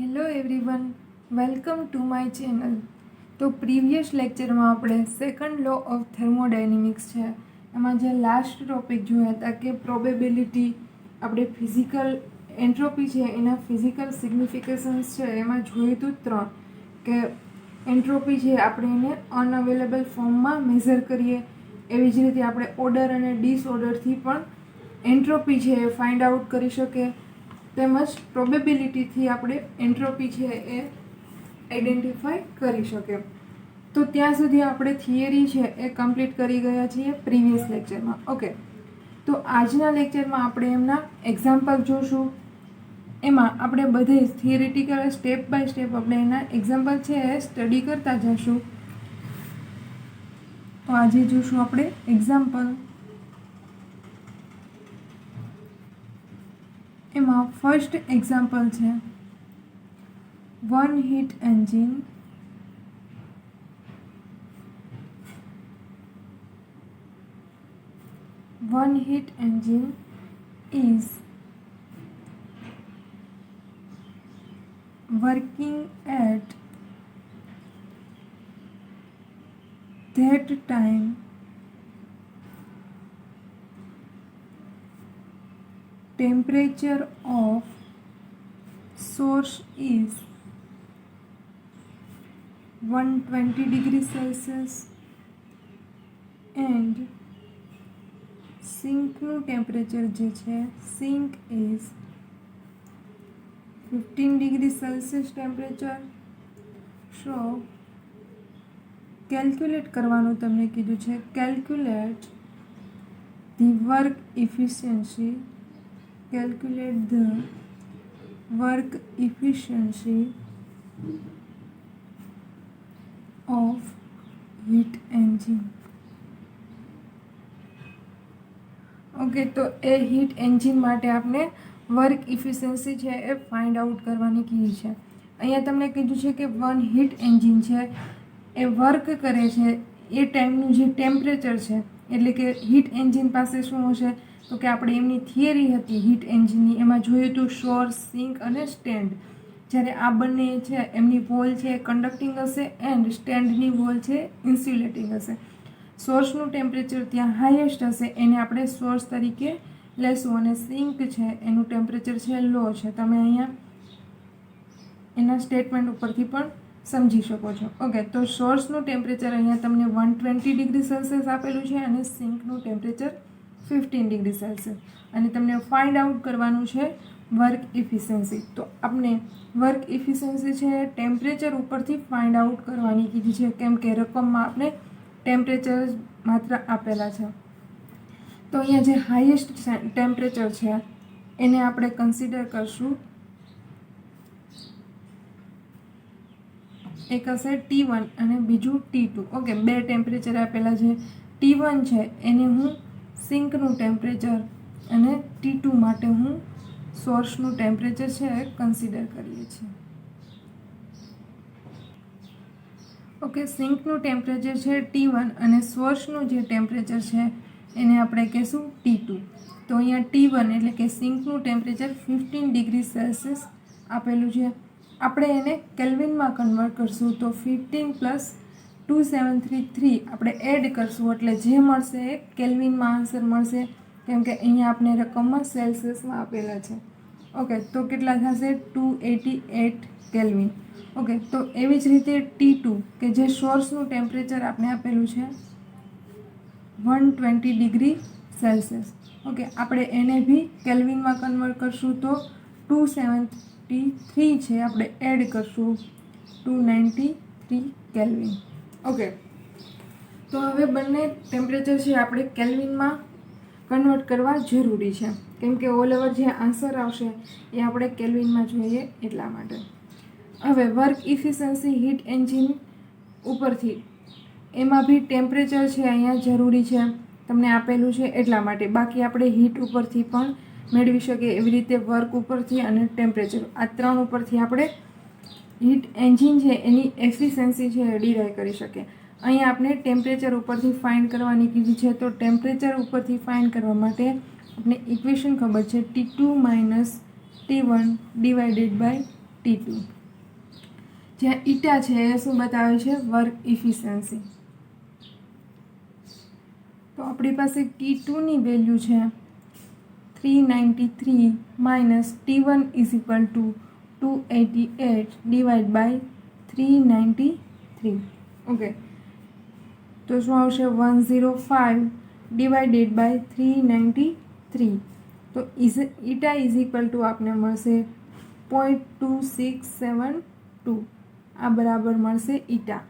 Hello everyone, welcome to my channel. તો previous લેક્ચરમાં આપણે સેકન્ડ લો ઓફ થર્મોડાયનેમિક્સ છે એમાં જે લાસ્ટ ટોપિક જોયા હતા કે પ્રોબેબિલિટી, આપણે ફિઝિકલ એન્ટ્રોપી છે એના ફિઝિકલ સિગ્નિફિકેશન્સ છે એમાં જોયું હતું 3 કે એન્ટ્રોપી છે આપણે એને અનઅવેલેબલ ફોર્મમાં મેઝર કરીએ, એવી જ રીતે આપણે ઓર્ડર અને ડિસઓર્ડરથી પણ એન્ટ્રોપી છે એ ફાઇન્ડ આઉટ કરી શકીએ, તેમજ પ્રોબેબિલિટીથી આપણે એન્ટ્રોપી છે એ આઈડેન્ટિફાઈ કરી શકીએ. તો ત્યાં સુધી આપણે થિયરી છે એ કમ્પ્લીટ કરી ગયા છીએ પ્રીવિયસ લેક્ચરમાં. ઓકે, તો આજના લેક્ચરમાં આપણે એમના એક્ઝામ્પલ જોશું. એમાં આપણે બધે થિયરિટિકલ સ્ટેપ બાય સ્ટેપ આપણે એના એક્ઝામ્પલ છે એ સ્ટડી કરતા જશું. તો આજે જોશું આપણે એક્ઝામ્પલ. એમાં ફર્સ્ટ એક્ઝામ્પલ છે one heat engine is working at that time temperature of source is 120 degrees Celsius and સિંકનું ટેમ્પરેચર જે છે sink is 15 degree Celsius temperature. So calculate કરવાનું તમને કીધું છે. Calculate the work efficiency of heat engine. Okay, તો એ heat engine માટે આપણે વર્ક ઇફિશિયન્સી છે એ ફાઇન્ડ આઉટ કરવાની કીધી છે. અહીંયા તમને કીધું છે કે વન હીટ એન્જિન છે એ વર્ક કરે છે એ ટાઈમનું જે ટેમ્પરેચર છે, એટલે કે હીટ એન્જિન પાસે શું હશે તો કે આપણે એમની થિયરી હતી હીટ એન્જિનની, એમાં જોયું હતું સોર્સ, સિંક અને સ્ટેન્ડ. જ્યારે આ બંને છે એમની વોલ છે કન્ડક્ટિંગ હશે એન્ડ સ્ટેન્ડની વોલ છે ઇન્સ્યુલેટિંગ હશે. સોર્સનું ટેમ્પરેચર ત્યાં હાઈએસ્ટ હશે, એને આપણે સોર્સ તરીકે લેશું, અને સિંક છે એનું ટેમ્પરેચર છે લો છે. તમે અહીંયા એના સ્ટેટમેન્ટ ઉપરથી પણ સમજી શકો છો. ઓકે, તો સોર્સનું ટેમ્પરેચર અહીંયા તમને 120 ડિગ્રી સેલ્સિયસ આપેલું છે અને સિંકનું ટેમ્પરેચર 15 ડિગ્રી સેલ્સિયસ, અને તમને ફાઇન્ડ આઉટ કરવાનું છે વર્ક ઇફિશિયન્સી. તો આપણે વર્ક ઇફિશિયન્સી છે ટેમ્પરેચર ઉપરથી ફાઇન્ડ આઉટ કરવાની કીધી છે, કેમ કે રકમમાં આપણે ટેમ્પરેચર માત્ર આપેલા છે. તો અહીંયા જે હાઈએસ્ટ ટેમ્પરેચર છે એને આપણે કન્સિડર કરશું. એક હશે T1 અને બીજું T2. ઓકે, બે ટેમ્પરેચર આપેલા છે. T1 છે એને હું સિંકનું ટેમ્પરેચર અને T2 માટે હું સોર્સનું ટેમ્પરેચર છે એ કન્સિડર કરીએ છીએ. ઓકે, સિંકનું ટેમ્પરેચર છે T1 અને સોર્સનું જે ટેમ્પરેચર છે એને આપણે કહીશું T2. તો અહીંયા T1 એટલે કે સિંકનું ટેમ્પરેચર 15 ડિગ્રી સેલ્સિયસ આપેલું છે. આપણે એને કેલ્વિનમાં કન્વર્ટ કરશું તો 15 પ્લસ 2733 આપણે એડ કરશું એટલે જે મળશે એ કેલ્વિનમાં આન્સર મળશે, કેમ કે અહીંયા આપણે રકમમાં સેલ્સિયસમાં આપેલા છે. ઓકે, તો કેટલા થશે 288 કેલ્વિન. ઓકે, તો એવી જ રીતે T2 કે જે સોર્સનું ટેમ્પરેચર આપણે આપેલું છે 120 ડિગ્રી સેલ્સિયસ. ઓકે, આપણે એને બી કેલ્વિનમાં કન્વર્ટ કરશું તો 273 છે આપણે એડ કરશું 293 કેલ્વિન. ઓકે, તો હવે બંને ટેમ્પરેચર છે આપણે કેલ્વિનમાં કન્વર્ટ કરવા જરૂરી છે, કેમ કે ઓલ ઓવર જે આન્સર આવશે એ આપણે કેલ્વિનમાં જોઈએ એટલા માટે. હવે વર્ક ઇફિશિયન્સી હીટ એન્જિન ઉપરથી એમાં બી ટેમ્પરેચર છે અહીંયા જરૂરી છે, તમને આપેલું છે એટલા માટે. બાકી આપણે હીટ ઉપરથી પણ મેળવી શકીએ, એવી રીતે વર્ક ઉપરથી અને ટેમ્પરેચર, આ 3 ઉપરથી આપણે હીટ એન્જિન છે એની એફિશિયન્સી છે ડિરાઈવ કરી શકીએ. અહીંયા આપણે ટેમ્પરેચર ઉપરથી ફાઇન્ડ કરવાની કીધી છે, તો ટેમ્પરેચર ઉપરથી ફાઇન્ડ કરવા માટે આપણે ઇક્વેશન ખબર છે T2 - T1 / T2. જ્યાં ઈટા છે એ શું બતાવે છે? Work efficiency. તો આપણી પાસે T2ની વેલ્યુ છે 393 minus T1 is equal to 288 divide by 393. Okay, તો શું આવશે? 105 ડિવાઇડેડ બાય 393. તો ઈટા ઇઝ ઇક્વલ ટુ આપને મળશે 0.2672. આ બરાબર મળશે ઈટા.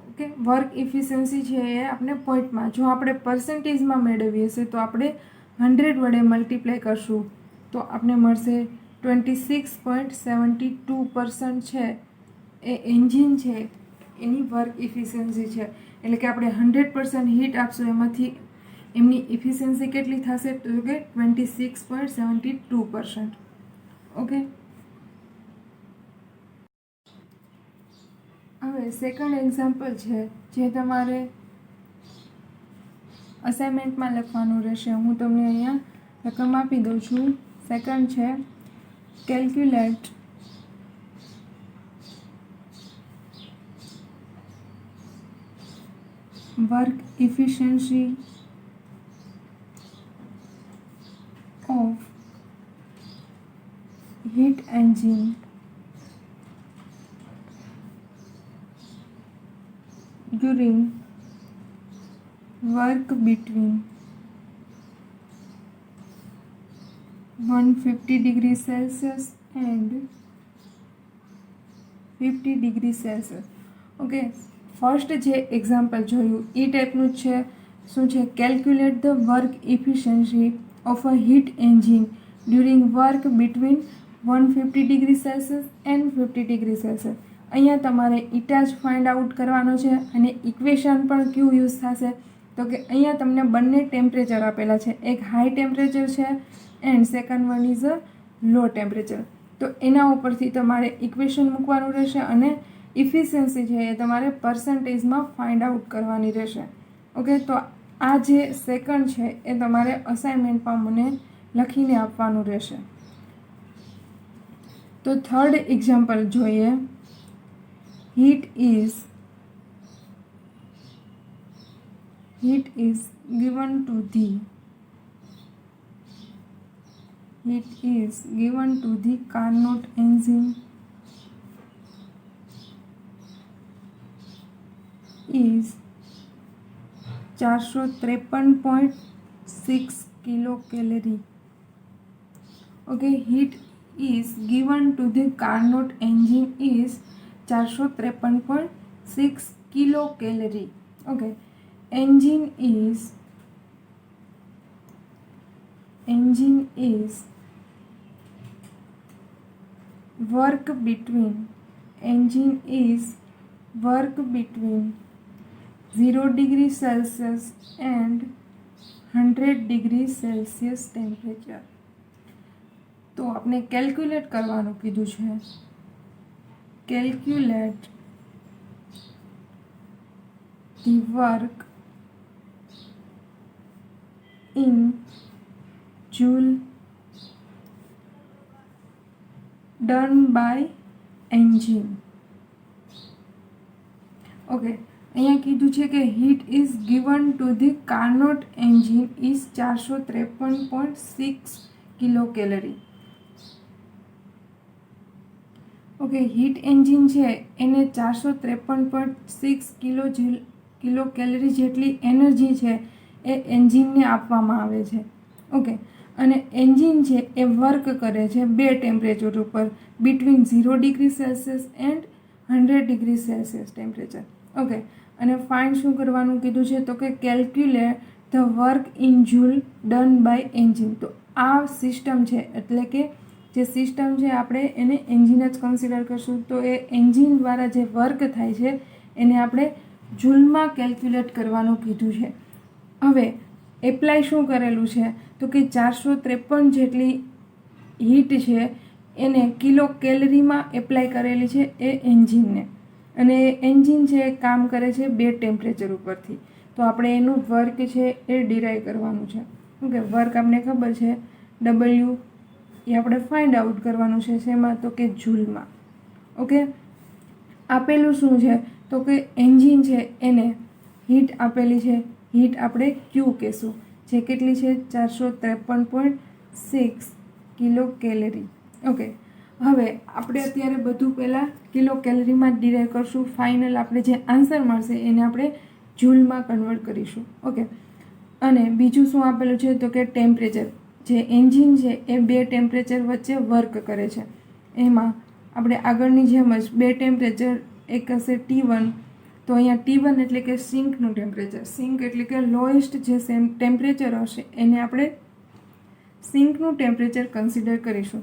ઓકે, વર્ક ઇફિશિયન્સી છે એ આપણે પોઈન્ટમાં, જો આપણે પર્સન્ટેજમાં મેળવીએ છીએ તો આપણે 100 વડે મલ્ટીપ્લાય કરશું તો આપણે મળશે 26.72% છે એ એન્જિન છે એની વર્ક ઇફિશિયન્સી છે. એટલે કે આપણે 100% હીટ આપશું એમાંથી એમની ઇફિશિયન્સી કેટલી થશે? તો કે 26.72%. ઓકે, હવે સેકન્ડ એક્ઝામ્પલ છે જે તમારે અસાઇનમેન્ટમાં લખવાનું રહેશે. હું તમને અહીંયા રકમ આપી દઉં છું. સેકન્ડ છે calculate work efficiency of heat engine during work between 150 degrees Celsius and 50 degrees Celsius. Okay, first જે એક્ઝામ્પલ જોયું એ ટાઈપનું જ છે. શું છે? Calculate the work efficiency of a heat engine during work between 150 degree Celsius and 50 degree Celsius. અહીંયા તમારે eta જ ફાઇન્ડ આઉટ કરવાનો છે અને ઇક્વેશન પણ ક્યુ યુઝ થશે? તો કે અહીંયા તમને બંને ટેમ્પરેચર આપેલા છે, એક હાઈ ટેમ્પરેચર છે and second one is a low temperature. તો એના ઉપરથી તમારે ઇક્વેશન મૂકવાનું રહેશે અને ઇફિશિયન્સી છે એ તમારે પર્સન્ટેજમાં ફાઇન્ડ આઉટ કરવાની રહેશે. ઓકે, તો આ જે સેકન્ડ છે એ તમારે અસાઇનમેન્ટમાં મને લખીને આપવાનું રહેશે. તો થર્ડ એક્ઝામ્પલ જોઈએ. Heat is given to the Carnot engine is 453.6 kilocalorie. Okay, heat is given to the Carnot engine is 453.6 kilocalorie. Okay, engine is work between 0 degree Celsius and 100 degree Celsius temperature. તો આપણે calculate કરવાનું કીધું છે. Calculate the work in joule done by engine. Okay, અહીંયા કીધું છે કે heat is given to the Carnot engine is 453.6 kilocalorie. Okay, heat engine છે એને 453.6 કિલો કેલરી જેટલી એનર્જી છે એ એન્જિનને આપવામાં આવે છે. ઓકે, અને એન્જિન છે એ વર્ક કરે છે બે ટેમ્પરેચર ઉપર, between 0 degree Celsius and 100 degree Celsius temperature. Okay, અને ફાઇન્ડ શું કરવાનું કીધું છે? તો કે calculate the work in joule done by engine. તો આ સિસ્ટમ છે, એટલે કે જે સિસ્ટમ છે આપણે એને એન્જિન જ કન્સિડર કરશું. તો એ એન્જિન દ્વારા જે વર્ક થાય છે એને આપણે જૂલમાં કેલ્ક્યુલેટ કરવાનું કીધું છે. હવે એપ્લાય શું કરેલું છે? તો કે 453 જેટલી હીટ છે એને કિલો કેલરીમાં એપ્લાય કરેલી છે એ એન્જિનને, અને એન્જિન છે એ કામ કરે છે બે ટેમ્પરેચર ઉપરથી. તો આપણે એનું વર્ક છે એ ડિરાઈવ કરવાનું છે. ઓકે, વર્ક આપણે ખબર છે W એ આપણે ફાઇન્ડ આઉટ કરવાનું છે શેમાં, તો કે જૂલમાં. ઓકે, આપેલું શું છે તો કે એન્જિન છે એને હીટ આપેલી છે, હીટ આપણે ક્યુ કહેશું, જે કેટલી છે 453.6 કિલો કેલરી. ઓકે, હવે આપણે અત્યારે બધું પહેલાં કિલો કેલરીમાં જ ડિરાઈવ કરશું. ફાઇનલ આપણે જે આન્સર મળશે એને આપણે જૂલમાં કન્વર્ટ કરીશું. ઓકે, અને બીજું શું આપેલું છે તો કે ટેમ્પરેચર. જે એન્જિન છે એ 2 ટેમ્પરેચર વચ્ચે વર્ક કરે છે. એમાં આપણે આગળની જેમ જ 2 ટેમ્પરેચર, એક હશે T1, તો અહીંયા T1 એટલે કે સિંકનું ટેમ્પરેચર, સિંક એટલે કે લોએસ્ટ જે ટેમ્પરેચર હશે એને આપણે સિંકનું ટેમ્પરેચર કન્સિડર કરીશું.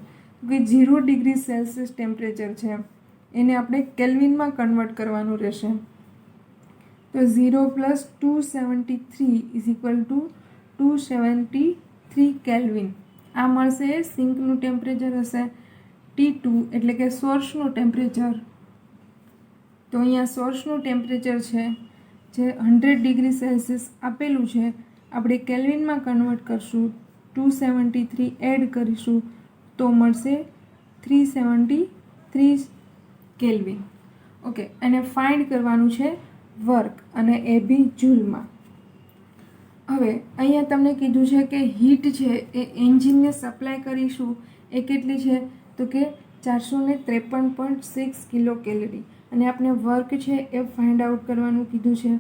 કે 0 ડિગ્રી સેલ્સિયસ ટેમ્પરેચર છે એને આપણે કેલ્વિનમાં કન્વર્ટ કરવાનું રહેશે. તો 0 + 273 = 273 કેલ્વિન. આ મળશે સિંકનું ટેમ્પરેચર હશે. T2 એટલે કે સોર્સનું ટેમ્પરેચર, તો અહીંયા સોર્સનું ટેમ્પરેચર છે જે 100 ડિગ્રી સેલ્સિયસ આપેલું છે, આપણે કેલ્વિનમાં કન્વર્ટ કરશું, 273 એડ કરીશું તો મળશે 373 કેલ્વિન. ઓકે, અને ફાઇન્ડ કરવાનું છે વર્ક, અને એ બી જૂલમાં. હવે અહીંયા તમને કીધું છે કે હીટ છે એ એન્જિનને સપ્લાય કરીશું એ કેટલી છે તો કે 453.6 કિલો કેલરી, અને આપણે વર્ક છે એ ફાઇન્ડ આઉટ કરવાનું કીધું છે.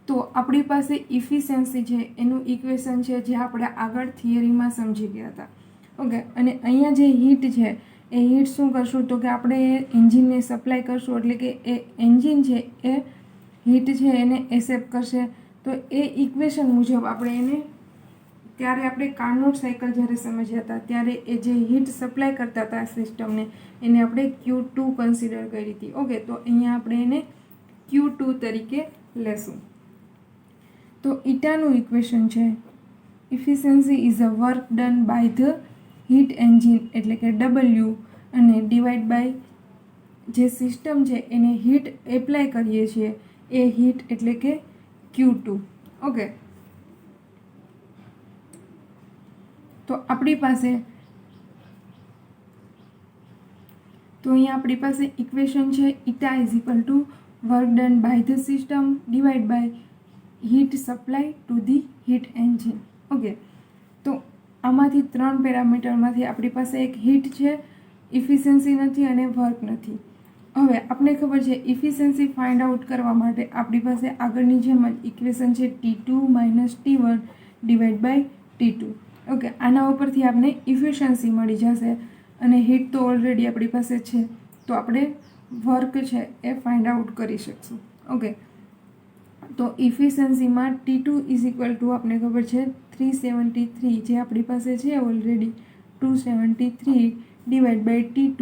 તો આપણી પાસે ઇફિશિયન્સી છે એનું ઇક્વેશન છે જે આપણે આગળ થિયરીમાં સમજી ગયા હતા. ઓકે, અને અહીંયા જે હીટ છે એ હીટ શું કરશું તો કે આપણે એન્જિનને સપ્લાય કરશું, એટલે કે એ એન્જિન છે એ હીટ છે એને એક્સેપ્ટ કરશે. તો એ ઇક્વેશન મુજબ આપણે એને, ત્યારે આપણે કાર્નોટ સાયકલ જ્યારે સમજ્યા હતા ત્યારે એ જે હીટ સપ્લાય કરતા હતા સિસ્ટમને એને આપણે Q2 કન્સિડર કરી હતી. ઓકે, તો અહીંયા આપણે એને Q2 તરીકે લેશું. તો ઈટાનું ઇક્વેશન છે efficiency is a work done by the heat engine એટલે કે W, અને ડિવાઈડ બાય જે સિસ્ટમ છે એને હીટ એપ્લાય કરીએ છીએ એ હીટ એટલે કે Q2. ઓકે, તો આપણી પાસે ઇક્વેશન છે eta = work done by the system divide by heat supply to the heat engine. Okay, તો આમાંથી 3 પેરામીટરમાંથી આપણી પાસે એક હીટ છે, ઇફિશિયન્સી નથી અને વર્ક નથી. હવે આપણે ખબર છે ઇફિશિયન્સી ફાઇન્ડ આઉટ કરવા માટે આપણી પાસે આગળની જેમ જ ઇક્વેશન છે T2 - T1 divide by T2. Okay, આના ઉપરથી આપણે ઇફિશિયન્સી મળી જશે, અને હીટ તો ઓલરેડી આપણી પાસે છે, તો આપણે વર્ક છે એ ફાઇન્ડ આઉટ કરી શકશું. ઓકે, તો ઇફિશિયન્સીમાં T2 = આપણે ખબર છે 373, જે આપણી પાસે છે ઓલરેડી 273 ડિવાઈડ બાય T2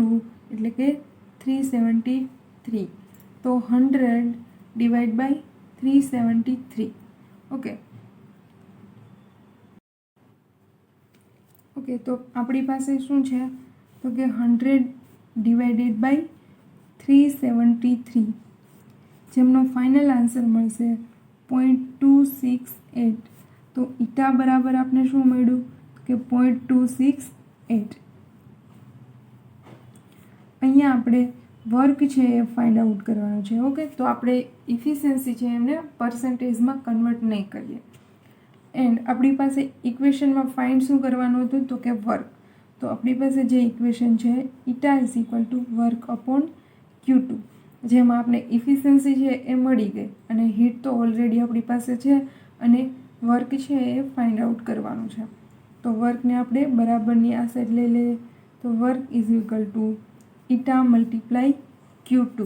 એટલે કે 373, તો 100 ડિવાઈડ બાય 373. ઓકે, તો આપણી પાસે શું છે તો કે 100 ડિવાઇડેડ બાય 373, જેમનો ફાઇનલ આન્સર મળશે 0.268. તો ઈટા બરાબર આપણે શું મળ્યું કે 0.268. અહીંયા આપણે વર્ક છે એ ફાઇન્ડ આઉટ કરવાનું છે. ઓકે, તો આપણે ઇફિશિયન્સી છે એમને પર્સન્ટેજમાં કન્વર્ટ નહીં કરીએ. એન્ડ આપણી પાસે ઇક્વેશનમાં ફાઇન્ડ શું કરવાનું હતું તો કે વર્ક. તો આપણી પાસે જે ઇક્વેશન છે ઈટા = વર્ક અપોન Q2, જેમાં આપણે ઇફિશિયન્સી છે એ મળી ગઈ, અને હીટ તો ઓલરેડી આપણી પાસે છે, અને વર્ક છે એ ફાઇન્ડ આઉટ કરવાનું છે. તો વર્કને આપણે બરાબરની આ સાઈડ લઈ લઈએ, તો વર્ક = ઈટા × Q2.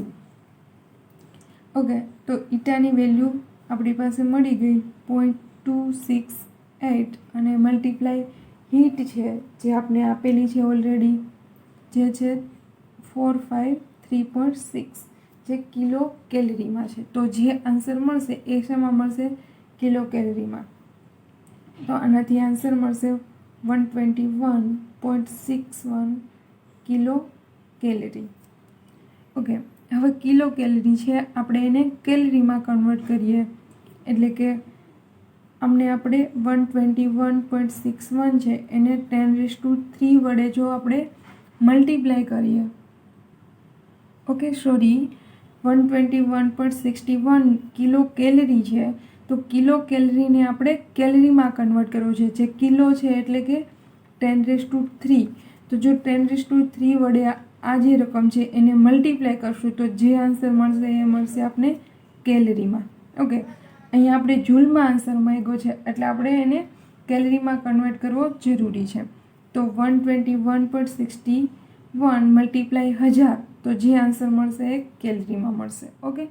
ઓકે, તો ઈટાની વેલ્યુ આપણી પાસે મળી ગઈ 0.268, અને મલ્ટીપ્લાય હીટ છે જે આપણે આપેલી છે ઓલરેડી, જે છે 453.6, જે કિલો કેલરીમાં છે. તો જે આન્સર મળશે એ શેમાં મળશે કિલો કેલરીમાં. તો આનાથી આન્સર મળશે 121.61 કિલો કેલરી. ઓકે, હવે કિલો કેલરી છે આપણે એને કેલરીમાં કન્વર્ટ કરીએ, એટલે કે અમને આપણે 121.61 છે એને 10⁻³ વડે જો આપણે મલ્ટીપ્લાય કરીએ, ઓકે સોરી 121.61 કિલો કેલરી છે, તો કિલો કેલરીને આપણે કેલરીમાં કન્વર્ટ કરવું છે, જે કિલો છે એટલે કે 10⁻³. તો જો 10⁻³ વડે આ જે રકમ છે એને મલ્ટીપ્લાય કરશું તો જે આન્સર મળશે એ મળશે આપણે કેલરીમાં. ઓકે, અહીંયા આપણે જૂલમાં આન્સર માંગ્યો છે એટલે આપણે એને કેલરીમાં કન્વર્ટ કરવો જરૂરી છે. તો 121.61 મલ્ટીપ્લાય 1000, તો જે આન્સર મળશે એ કેલરીમાં મળશે. ઓકે,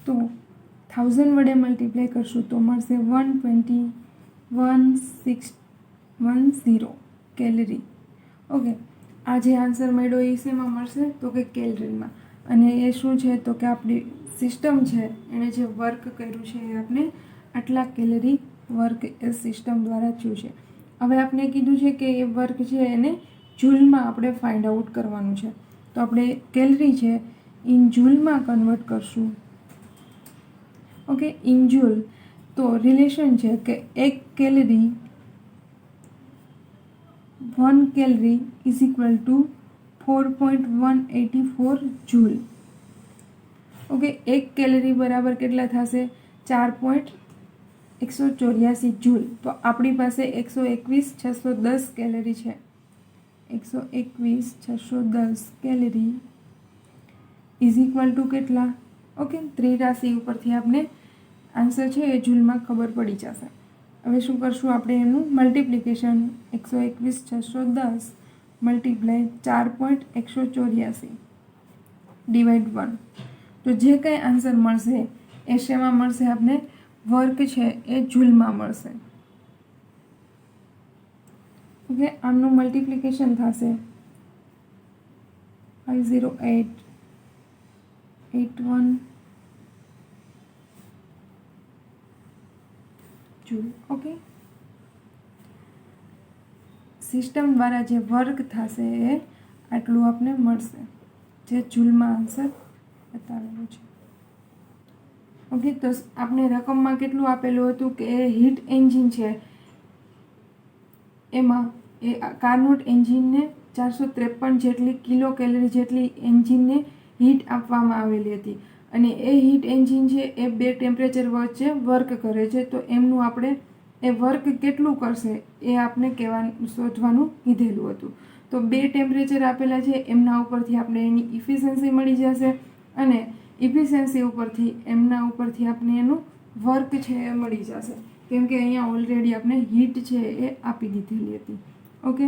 તો 1000 વડે મલ્ટીપ્લાય કરશું તો મળશે 120 કેલરી. ઓકે, આ જે આન્સર મળ્યો એ શેમાં મળશે તો કે કેલરીમાં. અને એ શું છે તો કે આપણી સિસ્ટમ છે એણે જે વર્ક કર્યું છે એ આપણે આટલા કેલરી વર્ક એ સિસ્ટમ દ્વારા થયું છે. હવે આપણે કીધું છે કે એ વર્ક છે એને જૂલમાં આપણે ફાઇન્ડ આઉટ કરવાનું છે, તો આપણે કેલરી છે ઇન જૂલમાં કન્વર્ટ કરશું. ઓકે, ઇન જૂલ તો રિલેશન છે કે 1 calorie 1 calorie is equal two 4.184 joule. Okay, 1 calorie બરાબર કેટલા થશે 4.184 જૂલ. તો આપણી પાસે 121,610 કેલરી છે. 121,610 કેલરી ઇઝ ઇક્વલ ટુ કેટલા? ઓકે, ત્રિરાશિ ઉપરથી આપણે આન્સર છે એ જૂલમાં ખબર પડી જશે. હવે શું કરશું આપણે એનું મલ્ટિપ્લિકેશન 121,610 મલ્ટીપ્લાય 4.184 ડિવાઇડ 1. તો જે કંઈ આન્સર મળશે એ શેમાં મળશે આપણે વર્ક છે એ જૂલમાં મળશે. ઓકે, આમનું મલ્ટિપ્લિકેશન થશે 50881 જૂલ. ઓકે, સિસ્ટમ દ્વારા જે વર્ક થશે એ આટલું આપને મળશે, જે જૂલમાં આન્સર બતાવેલું છે. ઓકે, તો આપણે રકમમાં કેટલું આપેલું હતું કે એ હીટ એન્જિન છે એમાં એ કાર્નોટ એન્જિનને 453 જેટલી કિલો કેલરી જેટલી એન્જિનને હીટ આપવામાં આવેલી હતી. અને એ હીટ એન્જિન છે એ 2 ટેમ્પરેચર વચ્ચે વર્ક કરે છે. તો એમનું આપણે એ વર્ક કેટલું કરશે એ આપણે શોધવાનું કીધેલું હતું. તો 2 ટેમ્પરેચર આપેલા છે, એમના ઉપરથી આપણે એની ઇફિશિયન્સી મળી જશે અને ઇફિશિયન્સી ઉપરથી એમના ઉપરથી આપણે એનું વર્ક છે એ મળી જશે, કેમ કે અહીંયા ઓલરેડી આપણે હીટ છે એ આપી દીધેલી હતી. ઓકે,